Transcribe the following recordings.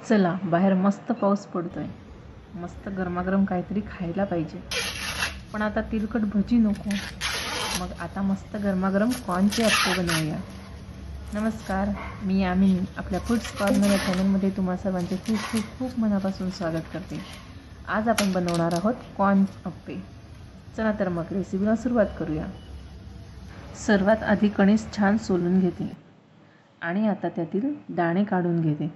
चला बाहेर मस्त पाऊस पडतोय, मस्त गरमागरम काहीतरी खायला पाहिजे. पण आता तिलकट भजी नको. मग आता मस्त गरमागरम कॉर्नचे अप्पे बनवूया. नमस्कार, मी आमिनी आपल्या फूड्स कॉर्नर या चॅनलमध्ये तुम्हा सर्वांचे खूप खूप खूप मनापासून स्वागत करते. आज आपण बनवणार आहोत कॉर्न अप्पे. चला तर मग रेसिपीला सुरुवात करूया. सर्वात आधी कणीस छान सोलून घेते आणि आता त्यातील दाणे काढून घेते.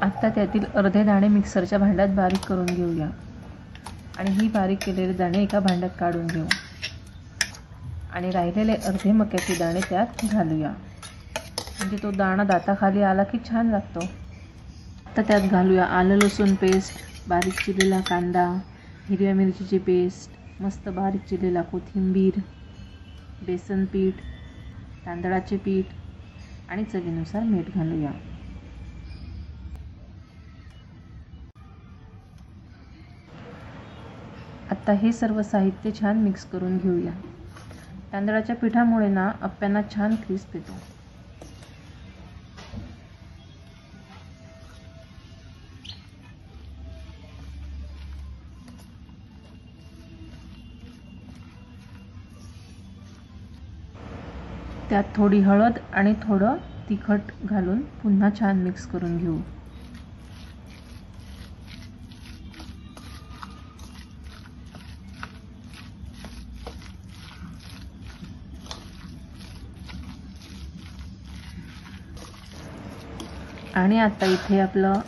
आता त्यातील अर्धे दाणे मिक्सरच्या भांड्यात बारीक करून घेऊया आणि ही बारीक केलेले दाणे एका भांड्यात काढून घेऊ आणि राहिलेले अर्धे मक्याचे दाणे त्यात घालूया, म्हणजे तो दाणा दाताखाली आला की छान लागतो. आता त्यात घालूया आलं लसूण पेस्ट, बारीक चिरलेला कांदा, हिरव्या मिरचीची पेस्ट, मस्त बारीक चिरलेला कोथिंबीर, बेसन पीठ, तांदळाचे पीठ आणि चवीनुसार मीठ घालूया. आता हे सर्व साहित्य छान मिक्स करून घेऊया. तांदळाच्या पिठामुळे ना अप्प्यांना छान क्रिस्प येतो. त्यात थोडी हळद आणि थोडं तिखट घालून पुन्हा छान मिक्स करून घेऊ. आणि आता इथे आपलं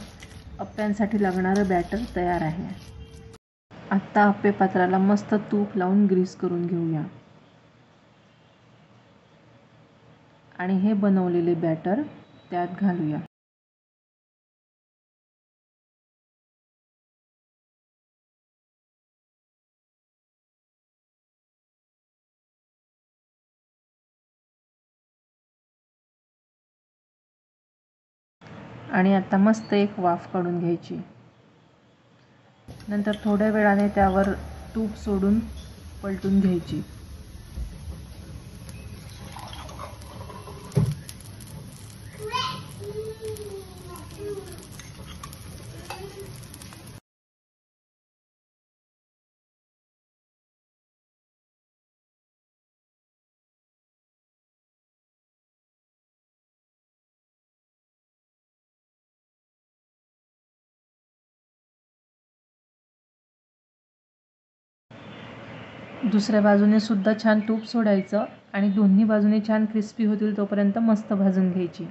अप्प्यांसाठी लागणारं बॅटर तयार आहे. आता अप्पे पात्राला मस्त तूप लावून ग्रीस करून घेऊया आणि हे बनवलेले बॅटर त्यात घालूया. आणि आता मस्त एक वाफ काढून घ्यायची. नंतर थोड्या वेळाने त्यावर तूप सोडून पलटून घ्यायची. दुसऱ्या बाजूने सुद्धा छान तूप सोडायचं आणि दोन्ही बाजूने छान क्रिस्पी होतील तोपर्यंत मस्त भाजून घ्यायची.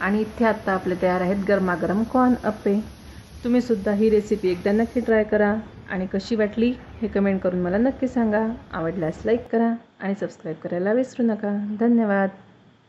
आणि इथे आता आपले तयार आहेत गरमागरम कॉर्न अप्पे. तुम्ही सुद्धा ही रेसिपी एकदा नक्की ट्राय करा आणि कशी वाटली हे कमेंट करून मला नक्की सांगा. आवडल्यास लाईक करा आणि सबस्क्राईब करायला विसरू नका. धन्यवाद.